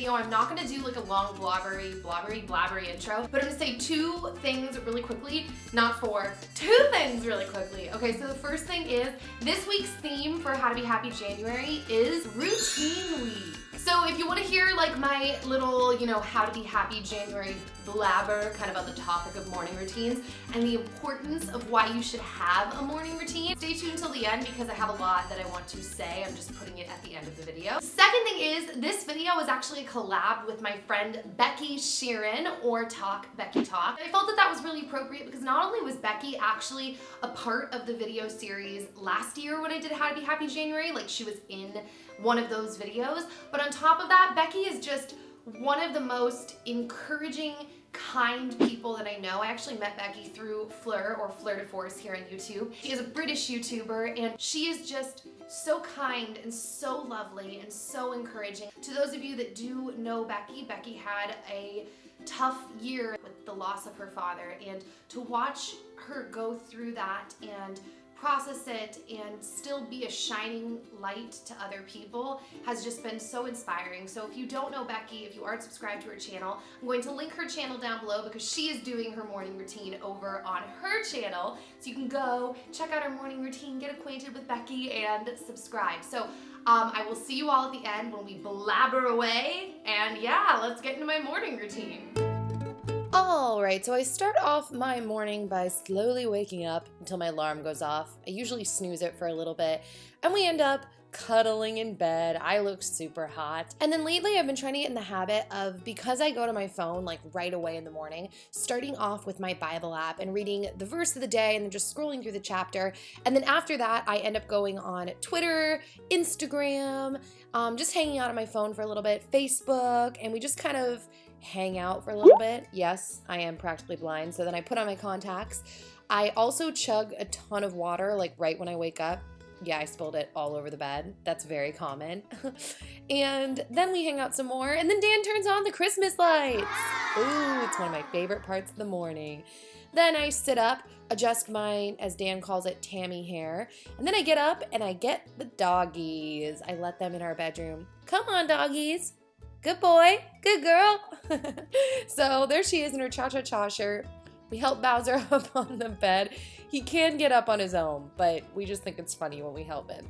I'm not going to do like a long blabbery intro, but I'm going to say two things really quickly, not four, two things really quickly. Okay, so the first thing is this week's theme for How to Be Happy January is Routine Week. So if you want to hear like my little, How to Be Happy January blabber kind of on the topic of morning routines and the importance of why you should have a morning routine, stay tuned till the end because I have a lot that I want to say. I'm just putting it at the end of the video. Second thing is this video was actually a collab with my friend Becky Sheeran, or Becky Talk. I felt that that was really appropriate because not only was Becky actually a part of the video series last year when I did How to Be Happy January, like she was in one of those videos, but on top of that, Becky is just one of the most encouraging, kind people that I know. I actually met Becky through Fleur or Fleur de Force here on YouTube. She is a British YouTuber and she is just so kind and so lovely and so encouraging. To those of you that do know Becky, Becky had a tough year with the loss of her father, and to watch her go through that and process it and still be a shining light to other people has just been so inspiring. So if you don't know Becky, if you aren't subscribed to her channel, I'm going to link her channel down below because she is doing her morning routine over on her channel. So you can go check out her morning routine, get acquainted with Becky, and subscribe. So I will see you all at the end when we blabber away. And yeah, let's get into my morning routine. Alright, so I start off my morning by slowly waking up until my alarm goes off. I usually snooze it for a little bit, and we end up cuddling in bed. I look super hot. And then lately I've been trying to get in the habit of, because I go to my phone like right away in the morning, starting off with my Bible app and reading the verse of the day and then just scrolling through the chapter. And then after that, I end up going on Twitter, Instagram, just hanging out on my phone for a little bit, Facebook, and we just kind of hang out for a little bit. Yes, I am practically blind, so then I put on my contacts. I also chug a ton of water like right when I wake up. Yeah, I spilled it all over the bed. That's very common. And then we hang out some more, and then Dan turns on the Christmas lights. Ooh, it's one of my favorite parts of the morning. Then I sit up, adjust my, as Dan calls it, Tammy hair, and then I get up and I get the doggies. I let them in our bedroom. Come on, doggies. Good boy, good girl. So there she is in her cha-cha-cha shirt. We help Bowser up on the bed. He can get up on his own, but we just think it's funny when we help him.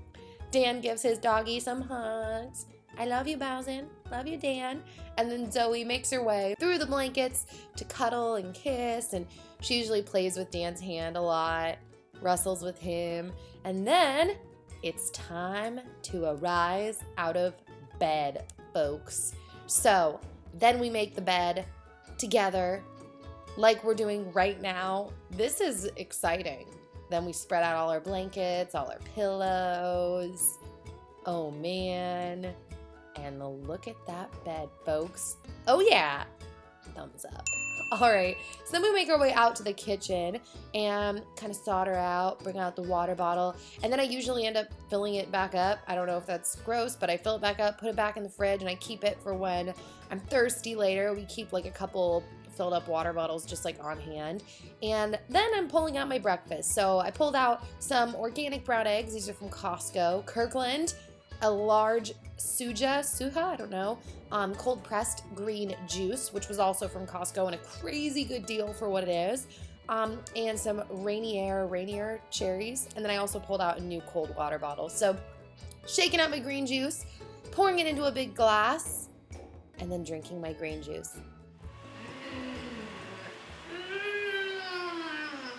Dan gives his doggy some hugs. I love you, Bowser. Love you, Dan. And then Zoe makes her way through the blankets to cuddle and kiss, and she usually plays with Dan's hand a lot, wrestles with him, and then it's time to arise out of bed, folks. So then we make the bed together like we're doing right now. This is exciting. Then we spread out all our blankets, all our pillows. Oh man. And look at that bed, folks. Oh yeah. Thumbs up. All right, so then we make our way out to the kitchen and kind of sort her out, bring out the water bottle, and then I usually end up filling it back up. I don't know if that's gross, but I fill it back up, put it back in the fridge, and I keep it for when I'm thirsty later. We keep like a couple filled up water bottles just like on hand. And then I'm pulling out my breakfast. So I pulled out some organic brown eggs. These are from Costco. Kirkland, a large suha, I don't know, cold pressed green juice, which was also from Costco and a crazy good deal for what it is, and some Rainier cherries, and then I also pulled out a new cold water bottle. So shaking out my green juice, pouring it into a big glass, and then drinking my green juice.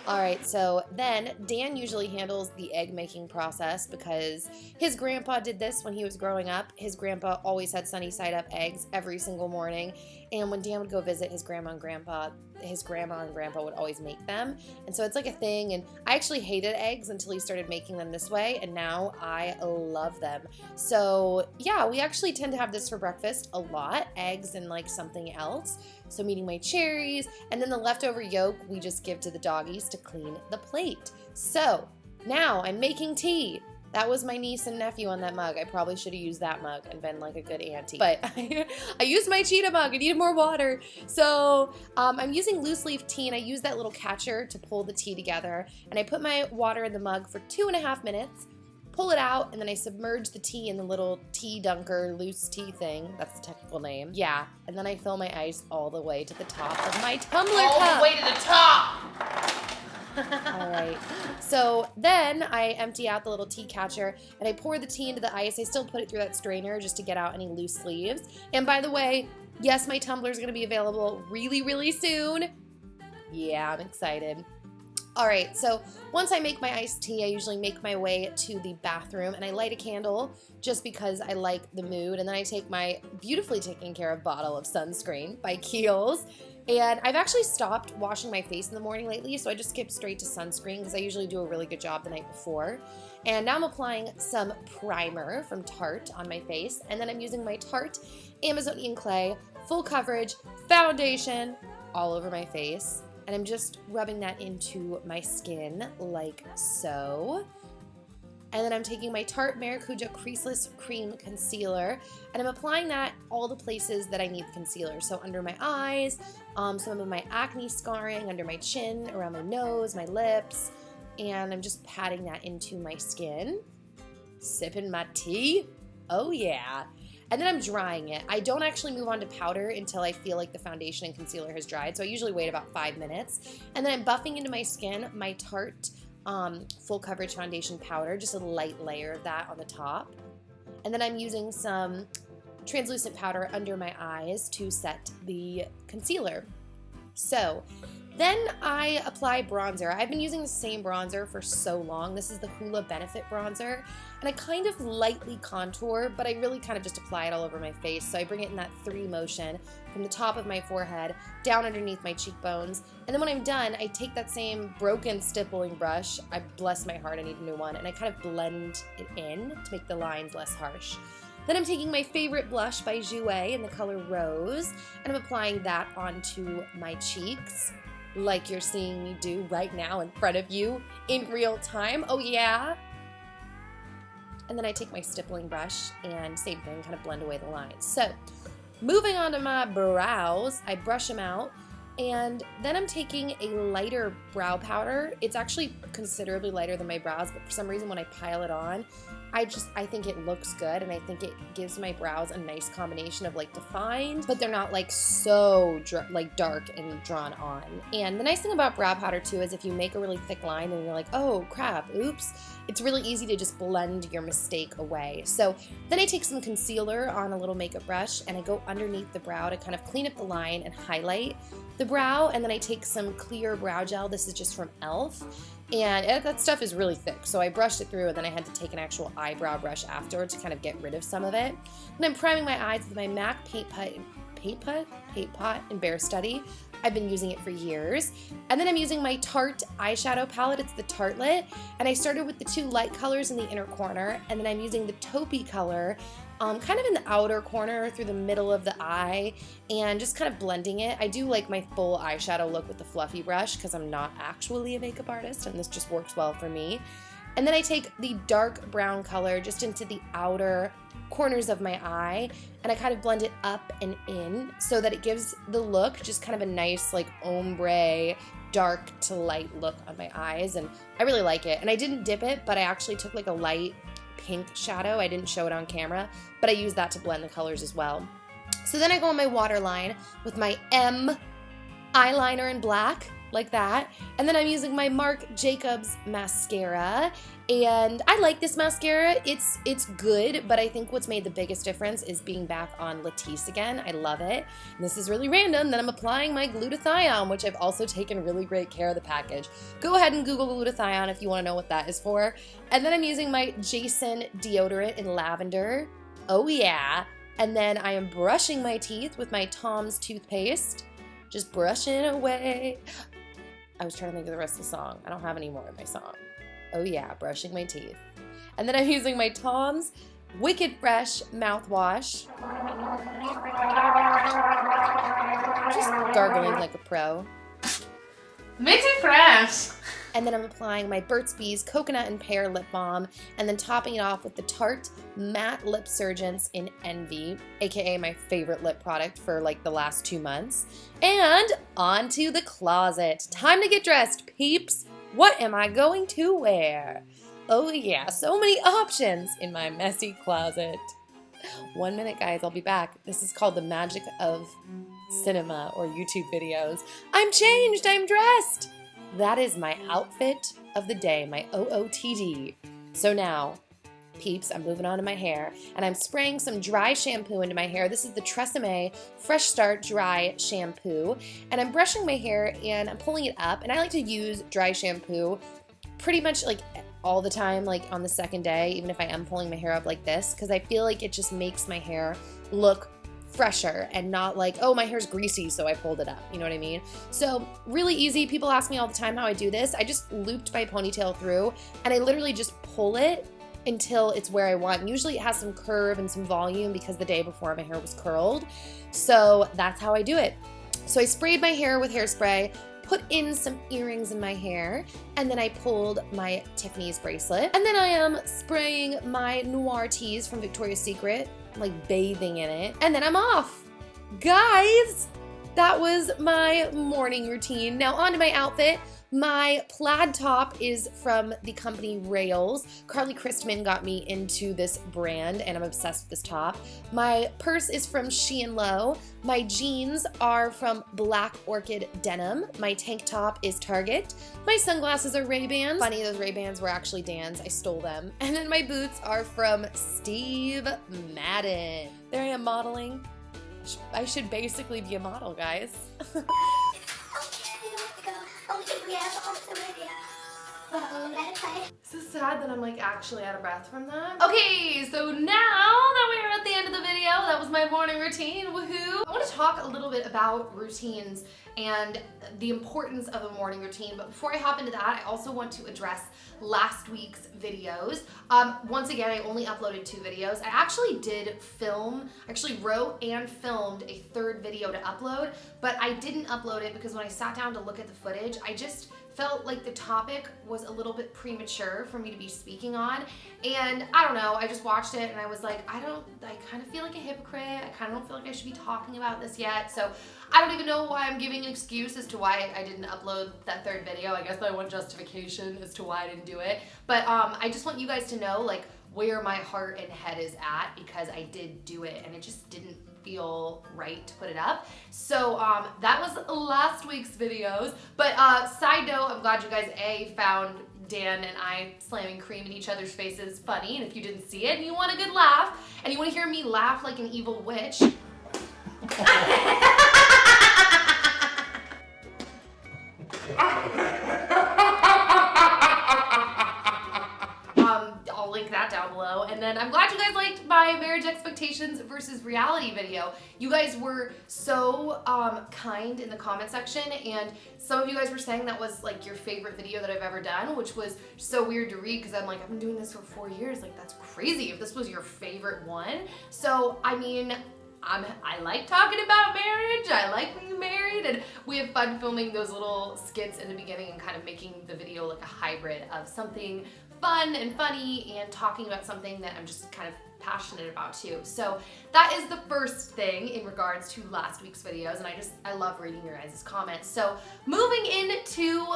All right, so then Dan usually handles the egg making process because his grandpa did this when he was growing up. His grandpa always had sunny side up eggs every single morning. And when Dan would go visit his grandma and grandpa would always make them. And so it's like a thing. And I actually hated eggs until he started making them this way. And now I love them. So yeah, we actually tend to have this for breakfast a lot, eggs and like something else. So I'm eating my cherries, and then the leftover yolk we just give to the doggies to clean the plate. So now I'm making tea. That was my niece and nephew on that mug. I probably should have used that mug and been like a good auntie. But I used my cheetah mug. I needed more water. So I'm using loose leaf tea, and I use that little catcher to pull the tea together. And I put my water in the mug for 2.5 minutes, pull it out, and then I submerge the tea in the little tea dunker loose tea thing. That's the technical name. Yeah, and then I fill my ice all the way to the top of my tumbler cup. All the way to the top! All right, so then I empty out the little tea catcher and I pour the tea into the ice. I still put it through that strainer just to get out any loose leaves. And by the way, yes, my tumbler is going to be available really, really soon. Yeah, I'm excited. All right, so once I make my iced tea, I usually make my way to the bathroom and I light a candle just because I like the mood. And then I take my beautifully taken care of bottle of sunscreen by Kiehl's. And I've actually stopped washing my face in the morning lately, so I just skip straight to sunscreen because I usually do a really good job the night before. And now I'm applying some primer from Tarte on my face, and then I'm using my Tarte Amazonian Clay Full Coverage Foundation all over my face. And I'm just rubbing that into my skin like so. And then I'm taking my Tarte Maracuja Creaseless Cream Concealer, and I'm applying that all the places that I need the concealer. So under my eyes, some of my acne scarring, under my chin, around my nose, my lips, and I'm just patting that into my skin. Sipping my tea. Oh yeah. And then I'm drying it. I don't actually move on to powder until I feel like the foundation and concealer has dried, so I usually wait about 5 minutes. And then I'm buffing into my skin my Tarte Full Coverage Foundation Powder, just a light layer of that on the top. And then I'm using some translucent powder under my eyes to set the concealer. So then I apply bronzer. I've been using the same bronzer for so long. This is the Hoola Benefit bronzer. And I kind of lightly contour, but I really kind of just apply it all over my face. So I bring it in that 3 motion from the top of my forehead down underneath my cheekbones. And then when I'm done, I take that same broken stippling brush. I bless my heart, I need a new one. And I kind of blend it in to make the lines less harsh. Then I'm taking my favorite blush by Jouer in the color Rose, and I'm applying that onto my cheeks, like you're seeing me do right now in front of you in real time. Oh yeah. And then I take my stippling brush and same thing, kind of blend away the lines. So moving on to my brows, I brush them out, and then I'm taking a lighter brow powder. It's actually considerably lighter than my brows, but for some reason when I pile it on, I think it looks good, and I think it gives my brows a nice combination of like defined, but they're not like so like dark and drawn on. And the nice thing about brow powder too is if you make a really thick line and you're like, oh crap, oops, it's really easy to just blend your mistake away. So then I take some concealer on a little makeup brush and I go underneath the brow to kind of clean up the line and highlight the brow, and then I take some clear brow gel. This is just from e.l.f. And that stuff is really thick, so I brushed it through and then I had to take an actual eyebrow brush afterwards to kind of get rid of some of it. And I'm priming my eyes with my MAC Paint Pot in Bare Study. I've been using it for years. And then I'm using my Tarte eyeshadow palette. It's the Tartlet. And I started with the 2 light colors in the inner corner, and then I'm using the taupey color kind of in the outer corner through the middle of the eye, and just kind of blending it. I do like my full eyeshadow look with the fluffy brush because I'm not actually a makeup artist, and this just works well for me. And then I take the dark brown color just into the outer corners of my eye, and I kind of blend it up and in so that it gives the look just kind of a nice like ombre, dark to light look on my eyes, and I really like it. And I didn't dip it, but I actually took like a light pink shadow. I didn't show it on camera, but I used that to blend the colors as well. So then I go on my waterline with my M eyeliner in black, like that. And then I'm using my Marc Jacobs mascara, and I like this mascara. It's good, but I think what's made the biggest difference is being back on Latisse again. I love it. And this is really random. Then I'm applying my glutathione, which I've also taken really great care of the package. Go ahead and Google glutathione if you want to know what that is for. And then I'm using my Jason deodorant in lavender. Oh yeah. And then I am brushing my teeth with my Tom's toothpaste. Just brushing away. I was trying to think of the rest of the song. I don't have any more in my song. Oh yeah, brushing my teeth. And then I'm using my Tom's Wicked Fresh mouthwash. Just gargling like a pro. Makes me fresh. And then I'm applying my Burt's Bees Coconut and Pear Lip Balm, and then topping it off with the Tarte Matte Lip Surgence in Envy, aka my favorite lip product for like the last 2 months. And on to the closet. Time to get dressed, peeps. What am I going to wear? Oh yeah, so many options in my messy closet. 1 minute, guys, I'll be back. This is called the magic of cinema or YouTube videos. I'm changed, I'm dressed. That is my outfit of the day, my OOTD. So now, peeps, I'm moving on to my hair, and I'm spraying some dry shampoo into my hair. This is the Tresemme Fresh Start Dry Shampoo, and I'm brushing my hair and I'm pulling it up, and I like to use dry shampoo pretty much like all the time, like on the second day, even if I am pulling my hair up like this, because I feel like it just makes my hair look fresher and not like, oh, my hair's greasy, so I pulled it up. You know what I mean? So really easy. People ask me all the time how I do this. I just looped my ponytail through, and I literally just pull it until it's where I want. And usually it has some curve and some volume because the day before my hair was curled. So that's how I do it. So I sprayed my hair with hairspray, put in some earrings in my hair, and then I pulled my Tiffany's bracelet. And then I am spraying my Noir tease from Victoria's Secret, like bathing in it, and then I'm off. Guys, that was my morning routine. Now on to my outfit. My plaid top is from the company Rails. Carly Christman got me into this brand, and I'm obsessed with this top. My purse is from Shein Low. My jeans are from Black Orchid Denim. My tank top is Target. My sunglasses are Ray-Bans. Funny, those Ray-Bans were actually Dan's. I stole them. And then my boots are from Steve Madden. There I am modeling. I should basically be a model, guys. So sad that I'm like actually out of breath from that. Okay, so now that we're at the end of the video, that was my morning routine, woohoo. I want to talk a little bit about routines and the importance of a morning routine, but before I hop into that, I also want to address last week's videos. Once again, I only uploaded 2 videos. I actually wrote and filmed a 3rd video to upload, but I didn't upload it because when I sat down to look at the footage, I just felt like the topic was a little bit premature for me to be speaking on. And I don't know, I just watched it and I was like, I kind of feel like a hypocrite. I kind of don't feel like I should be talking about this yet. So I don't even know why I'm giving an excuse as to why I didn't upload that 3rd video. I guess I want justification as to why I didn't do it. But I just want you guys to know like where my heart and head is at, because I did do it and it just didn't feel right to put it up. So that was last week's videos. But side note, I'm glad you guys found Dan and I slamming cream in each other's faces funny. And if you didn't see it and you want a good laugh and you want to hear me laugh like an evil witch, I'll link that down below. And then I'm glad you guys liked my marriage expectations versus reality video. You guys were so kind in the comment section, and some of you guys were saying that was like your favorite video that I've ever done, which was so weird to read because I'm like, I've been doing this for 4 years. Like, that's crazy if this was your favorite one. So, I mean, I like talking about marriage, I like being married, and we have fun filming those little skits in the beginning and kind of making the video like a hybrid of something fun and funny and talking about something that I'm just kind of passionate about too. So that is the first thing in regards to last week's videos, and I love reading your guys' comments. So moving into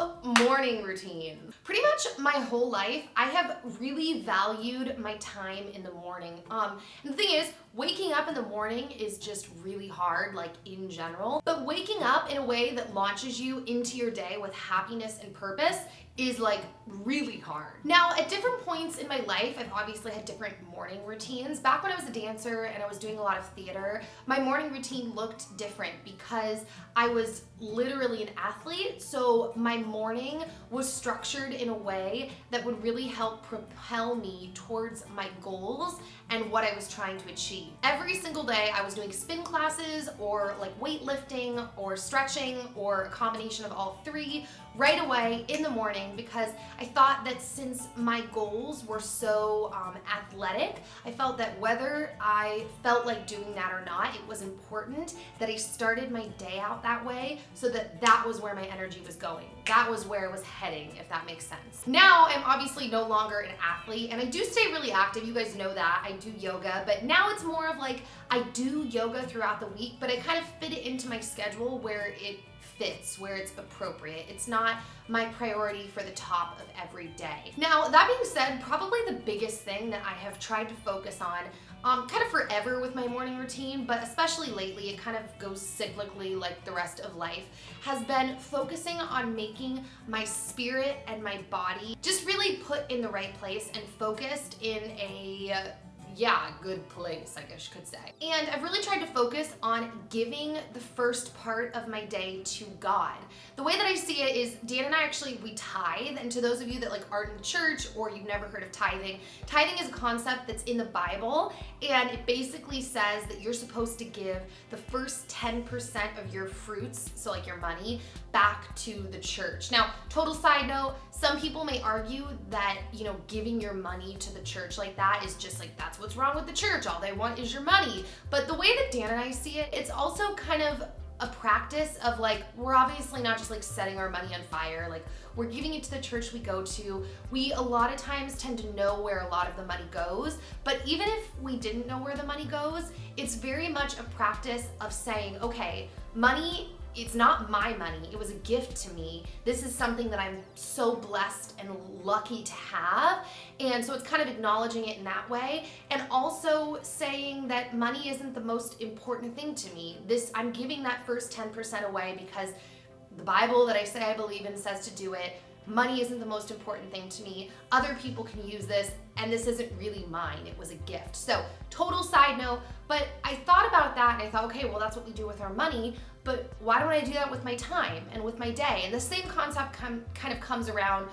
morning routine. Pretty much my whole life, I have really valued my time in the morning. And the thing is, waking up in the morning is just really hard, like in general, but waking up in a way that launches you into your day with happiness and purpose is like really hard. Now, at different points in my life, I've obviously had different morning routines. Back when I was a dancer and I was doing a lot of theater, my morning routine looked different because I was literally an athlete. So my morning was structured in a way that would really help propel me towards my goals and what I was trying to achieve. Every single day I was doing spin classes or like weightlifting or stretching or a combination of all 3 right away in the morning, because I thought that since my goals were so athletic, I felt felt that whether I felt like doing that or not, it was important that I started my day out that way so that that was where my energy was going. That was where it was heading, if that makes sense. Now, I'm obviously no longer an athlete, and I do stay really active. You guys know that. I do yoga, but now it's more of like I do yoga throughout the week, but I kind of fit it into my schedule where it fits, where it's appropriate. It's not my priority for the top of every day. Now, that being said, probably the biggest thing that I have tried to focus on kind of forever with my morning routine, but especially lately, it kind of goes cyclically like the rest of life, has been focusing on making my spirit and my body just really put in the right place and focused in a good place, I guess you could say. And I've really tried to focus on giving the first part of my day to God. The way that I see it is Dan and I we tithe, and to those of you that like aren't in church or you've never heard of tithing is a concept that's in the Bible, and it basically says that you're supposed to give the first 10% of your fruits, so like your money, back to the church. Now, total side note, some people may argue that, you know, giving your money to the church like that is just like, that's what's wrong with the church. All they want is your money. But the way that Dan and I see it, it's also kind of a practice of like, we're obviously not just like setting our money on fire. Like, we're giving it to the church we go to. We a lot of times tend to know where a lot of the money goes, but even if we didn't know where the money goes, it's very much a practice of saying, okay, money, it's not my money, it was a gift to me. This is something that I'm so blessed and lucky to have. And so it's kind of acknowledging it in that way. And also saying that money isn't the most important thing to me. I'm giving that first 10% away because the Bible that I say I believe in says to do it. Money isn't the most important thing to me. Other people can use this, and this isn't really mine. It was a gift. So, total side note, but I thought about that and I thought, okay, well, that's what we do with our money, but why don't I do that with my time and with my day? And the same concept kind of comes around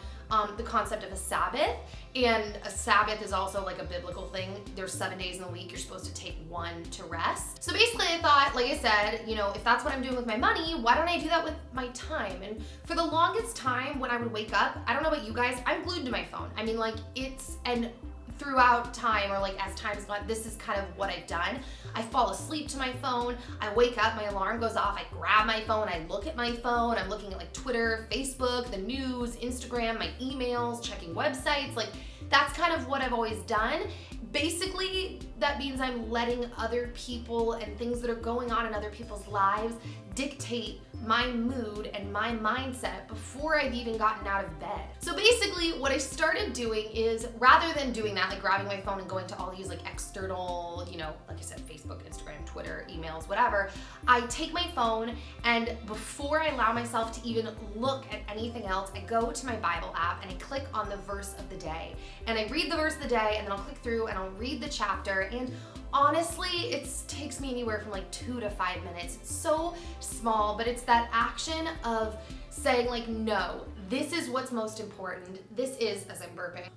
the concept of a Sabbath. And a Sabbath is also like a biblical thing. There's 7 days in the week. You're supposed to take one to rest. So basically I thought, like I said, you know, if that's what I'm doing with my money, why don't I do that with my time? And for the longest time when I would wake up, I don't know about you guys, I'm glued to my phone. I mean, like throughout time, or like as time's gone, this is kind of what I've done. I fall asleep to my phone, I wake up, my alarm goes off, I grab my phone, I look at my phone, I'm looking at like Twitter, Facebook, the news, Instagram, my emails, checking websites, like that's kind of what I've always done. Basically, that means I'm letting other people and things that are going on in other people's lives dictate my mood and my mindset before I've even gotten out of bed. So basically, what I started doing is, rather than doing that, like grabbing my phone and going to all these like external, you know, like I said, Facebook, Instagram, Twitter, emails, whatever, I take my phone and before I allow myself to even look at anything else, I go to my Bible app and I click on the verse of the day. And I read the verse of the day and then I'll click through and I'll read the chapter, and honestly, it takes me anywhere from like 2 to 5 minutes. It's so small, but it's that action of saying like, no, this is what's most important. This is, as I'm burping,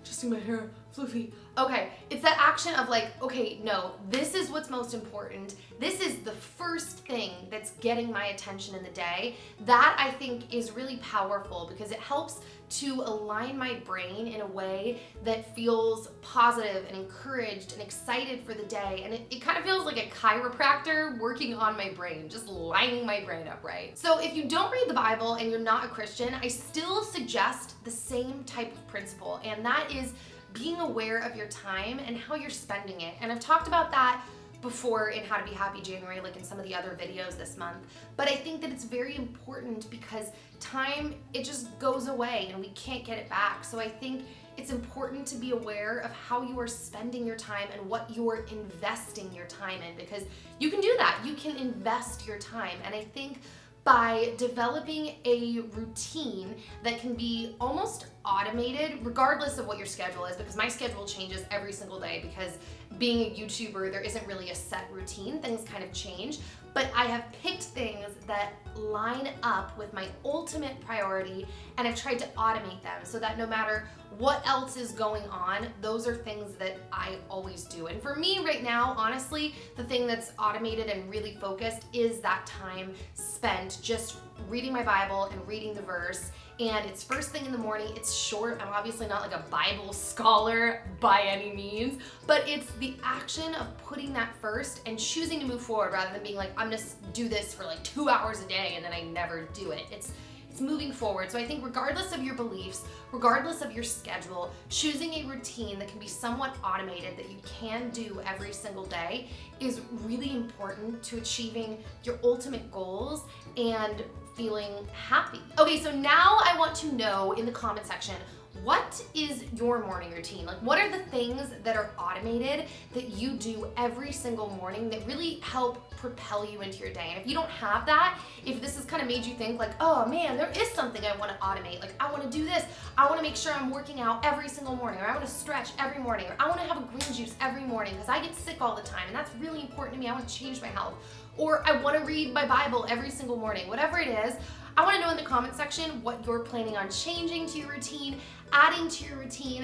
adjusting my hair, floofy. Okay, it's that action of like, okay, no, this is what's most important. This is the first thing that's getting my attention in the day. That I think is really powerful because it helps to align my brain in a way that feels positive and encouraged and excited for the day. And it kind of feels like a chiropractor working on my brain, just lining my brain up, right? So if you don't read the Bible and you're not a Christian, I still suggest the same type of principle, and that is being aware of your time and how you're spending it. And I've talked about that before in How to Be Happy January, like in some of the other videos this month. But I think that it's very important because time, it just goes away and we can't get it back. So I think it's important to be aware of how you are spending your time and what you're investing your time in, because you can do that. You can invest your time. And I think by developing a routine that can be almost automated, regardless of what your schedule is, because my schedule changes every single day because being a YouTuber, there isn't really a set routine. Things kind of change, but I have picked things that line up with my ultimate priority, and I've tried to automate them so that no matter what else is going on, those are things that I always do. And for me right now, honestly, the thing that's automated and really focused is that time spent just reading my Bible and reading the verse and it's first thing in the morning. It's short. I'm obviously not like a Bible scholar by any means, but it's the action of putting that first and choosing to move forward rather than being like, I'm gonna do this for like 2 hours a day and then I never do it. It's moving forward. So I think regardless of your beliefs, regardless of your schedule, choosing a routine that can be somewhat automated that you can do every single day is really important to achieving your ultimate goals and feeling happy. Okay, so now I want to know in the comment section, what is your morning routine? Like, what are the things that are automated that you do every single morning that really help propel you into your day? And if you don't have that, if this has kind of made you think like, oh man, there is something I want to automate. Like, I want to do this. I want to make sure I'm working out every single morning, or I want to stretch every morning, or I want to have a green juice every morning because I get sick all the time and that's really important to me. I want to change my health. Or I want to read my Bible every single morning. Whatever it is, I want to know in the comment section what you're planning on changing to your routine, adding to your routine,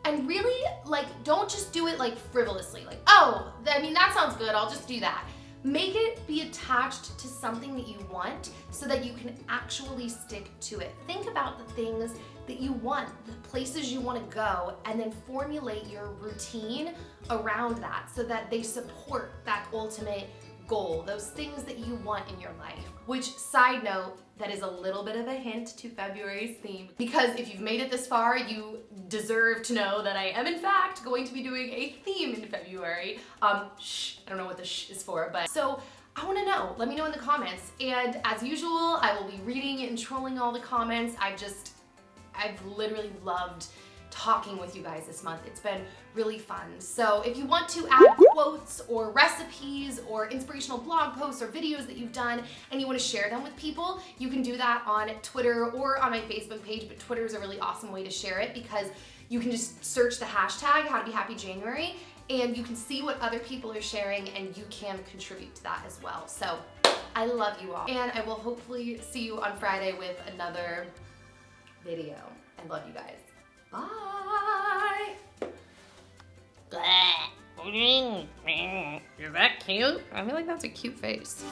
and really, like, don't just do it like frivolously. Like, oh, I mean, that sounds good, I'll just do that. Make it be attached to something that you want so that you can actually stick to it. Think about the things that you want, the places you want to go, and then formulate your routine around that so that they support that ultimate goal, those things that you want in your life. Which, side note, that is a little bit of a hint to February's theme, because if you've made it this far, you deserve to know that I am in fact going to be doing a theme in February. Shh, I don't know what the shh is for, but so I want to know. Let me know in the comments. And as usual, I will be reading and trolling all the comments. I've literally loved talking with you guys this month. It's been really fun. So if you want to add quotes or recipes or inspirational blog posts or videos that you've done and you want to share them with people, you can do that on Twitter or on my Facebook page, but Twitter is a really awesome way to share it because you can just search the hashtag #HowToBeHappyJanuary and you can see what other people are sharing and you can contribute to that as well. So I love you all, and I will hopefully see you on Friday with another video. I love you guys. Bye. Is that cute? I feel like that's a cute face.